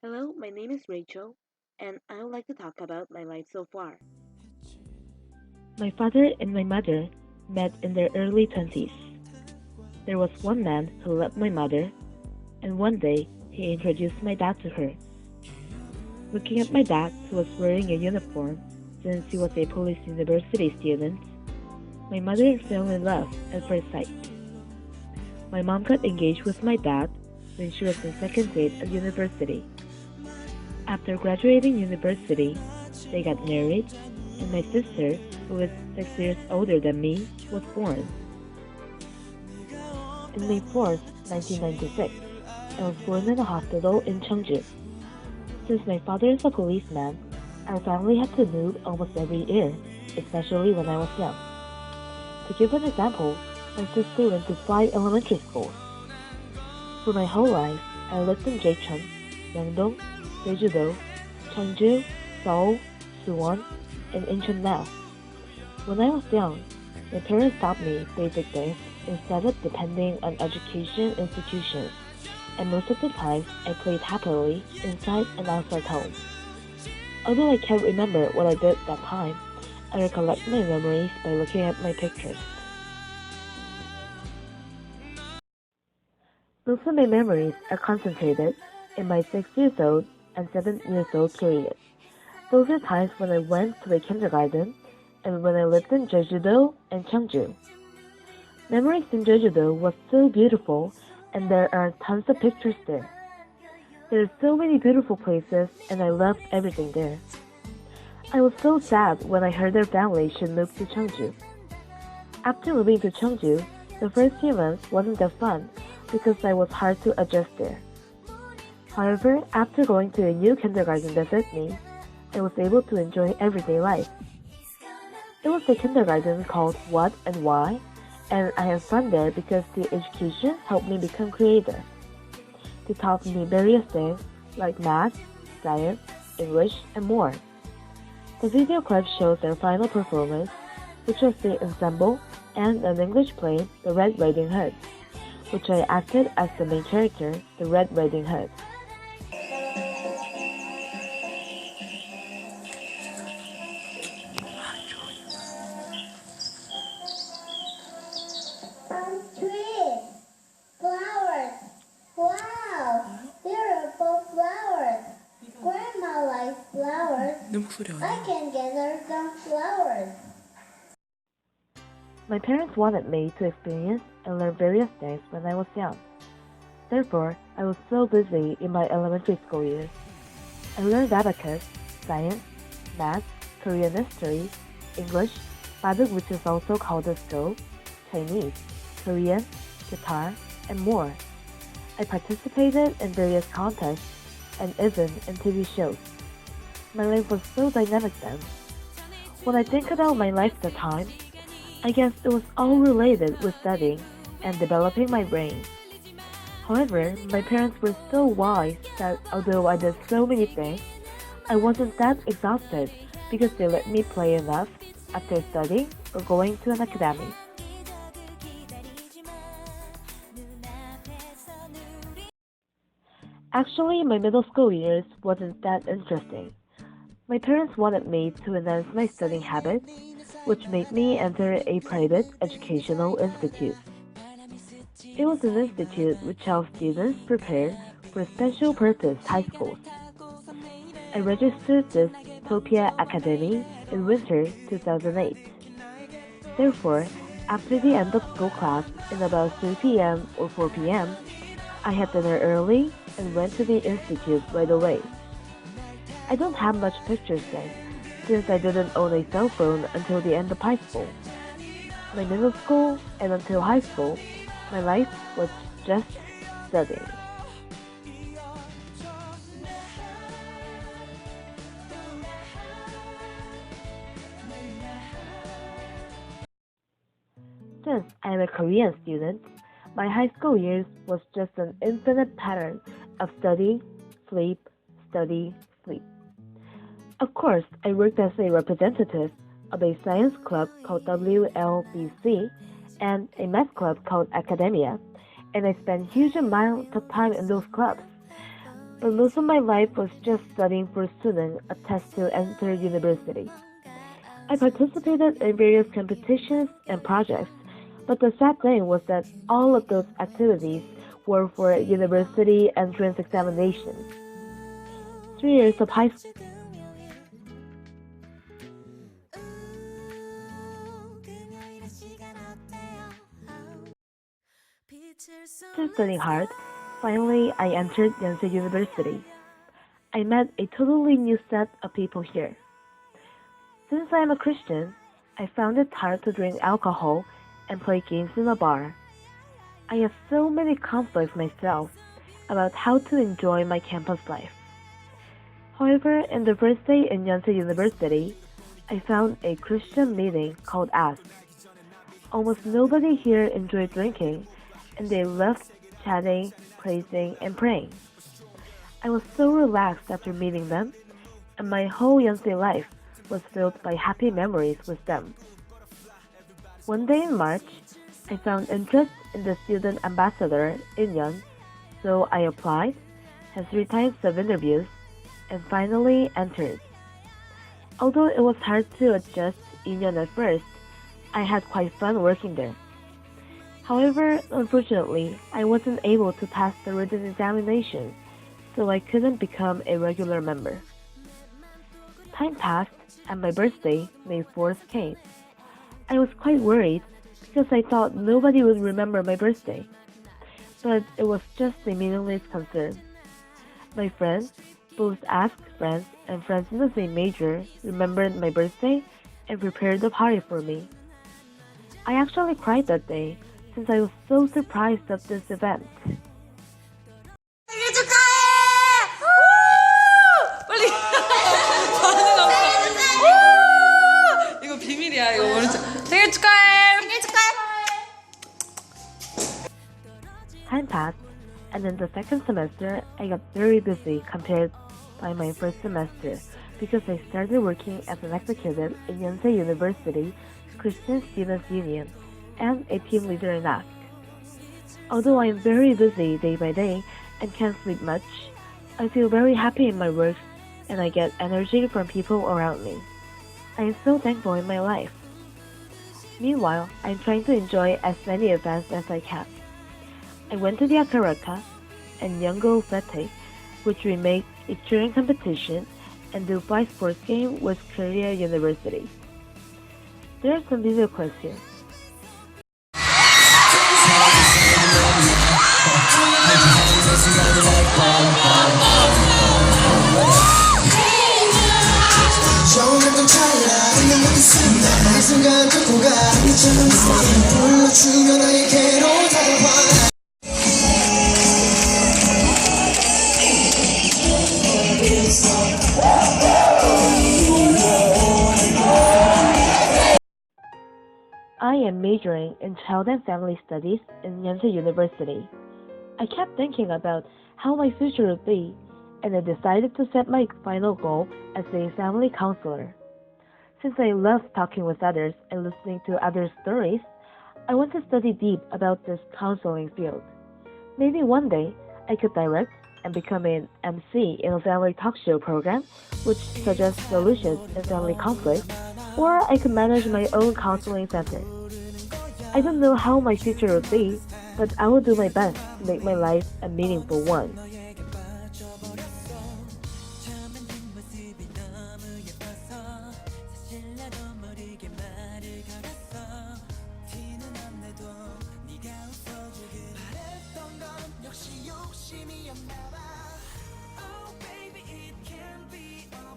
Hello, my name is Rachel, and I would like to talk about my life so far. My father and my mother met in their early 20s. There was one man who loved my mother, and one day he introduced my dad to her. Looking at my dad, who was wearing a uniform since he was a police university student, my mother fell in love at first sight. My mom got engaged with my dad when she was in second grade at university. After graduating university, they got married, and my sister, who is 6 years older than me, was born. On May 4th, 1996, I was born in a hospital in Cheongju. Since my father is a policeman, our family had to move almost every year, especially when I was young. To give an example, my sister went to 5 elementary schools. For my whole life, I lived in Jecheon, Myeongdong, Jeju-do, Cheongju, Seoul, Suwon, and Incheon now. When I was young, my parents taught me basic things instead of depending on education institutions, and most of the time I played happily inside and outside home. Although I can't remember what I did that time, I recollect my memories by looking at my pictures. Most of my memories are concentrated in my 6 years old and 7 years old period. Those are times when I went to the kindergarten and when I lived in Jeju-do and Cheongju. Memories in Jeju-do was so beautiful and there are tons of pictures there. There are so many beautiful places and I loved everything there. I was so sad when I heard their family should move to Cheongju. After moving to Cheongju, the first few months wasn't that fun because I was hard to adjust there. However, after going to a new kindergarten that fit me, I was able to enjoy everyday life. It was a kindergarten called What and Why, and I had fun there because the education helped me become creative. They taught me various things like math, science, English, and more. The video clip shows their final performance, which was the ensemble and an English play, The Red Riding Hood, which I acted as the main character, the Red Riding Hood. Trees, flowers. Wow, there are both flowers. Grandma likes flowers. I can gather some flowers. My parents wanted me to experience and learn various things when I was young. Therefore, I was so busy in my elementary school years. I learned abacus, science, math, Korean history, English, Baduk, which is also called a stove, Chinese, Korean, guitar, and more. I participated in various contests and even in TV shows. My life was so dynamic then. When I think about my life at the time, I guess it was all related with studying and developing my brain. However, my parents were so wise that although I did so many things, I wasn't that exhausted because they let me play enough after studying or going to an academy. Actually, my middle school years wasn't that interesting. My parents wanted me to enhance my studying habits, which made me enter a private educational institute. It was an institute which helped students prepare for special purpose high schools. I registered this Topia Academy in winter 2008. Therefore, after the end of school class in about 3 p.m. or 4 p.m., I had dinner early and went to the institute right away. I don't have much pictures then, since I didn't own a cell phone until the end of high school. My middle school and until high school, my life was just studying. Since I'm a Korean student, my high school years was just an infinite pattern of study, sleep, study, sleep. Of course, I worked as a representative of a science club called WLBC and a math club called Academia, and I spent huge amounts of time in those clubs. but most of my life was just studying for students a test to enter university. I participated in various competitions and projects, but the sad thing was that all of those activities were for university entrance examinations. 3 years of high school studying hard, finally I entered Yonsei University. I met a totally new set of people here. Since I am a Christian, I found it hard to drink alcohol and play games in a bar. I have so many conflicts myself about how to enjoy my campus life. However, in the first day in Yonsei University, I found a Christian meeting called Ask. Almost nobody here enjoyed drinking, and they loved chatting, praising, and praying. I was so relaxed after meeting them, and my whole Yonsei life was filled by happy memories with them. One day in March, I found interest in the student ambassador in Yon, so I applied, had 3 times of interviews, and finally entered. Although it was hard to adjust in Yon at first, I had quite fun working there. However, unfortunately, I wasn't able to pass the written examination, so I couldn't become a regular member. Time passed, and my birthday, May 4th, came. I was quite worried because I thought nobody would remember my birthday. But it was just a meaningless concern. My friends, both Ask friends and friends in the same major, remembered my birthday and prepared a party for me. I actually cried that day since I was so surprised of this event. 생일 축하해! 우! 빨리 반응 없어. 우! 이거 비밀이야. 이거 모르죠. 생일 축하해. 생일 축하해. Time passed, and in the second semester, I got very busy compared by my first semester because I started working as an executive in Yonsei University Christian Students Union and a team leader in ASK. Although I am very busy day by day and can't sleep much, I feel very happy in my work and I get energy from people around me. I am so thankful in my life. Meanwhile, I am trying to enjoy as many events as I can. I went to the Akaraka and Yongo Fete, which we make a cheering competition and do 5 sports games with Korea University. There are some video clips here. I am majoring in Child and Family Studies in Yonsei University. I kept thinking about how my future would be, and I decided to set my final goal as a family counselor. Since I love talking with others and listening to others' stories, I want to study deep about this counseling field. Maybe one day I could direct and become an MC in a family talk show program which suggests solutions in family conflicts, or I could manage my own counseling center. I don't know how my future will be, but I will do my best to make my life a meaningful one.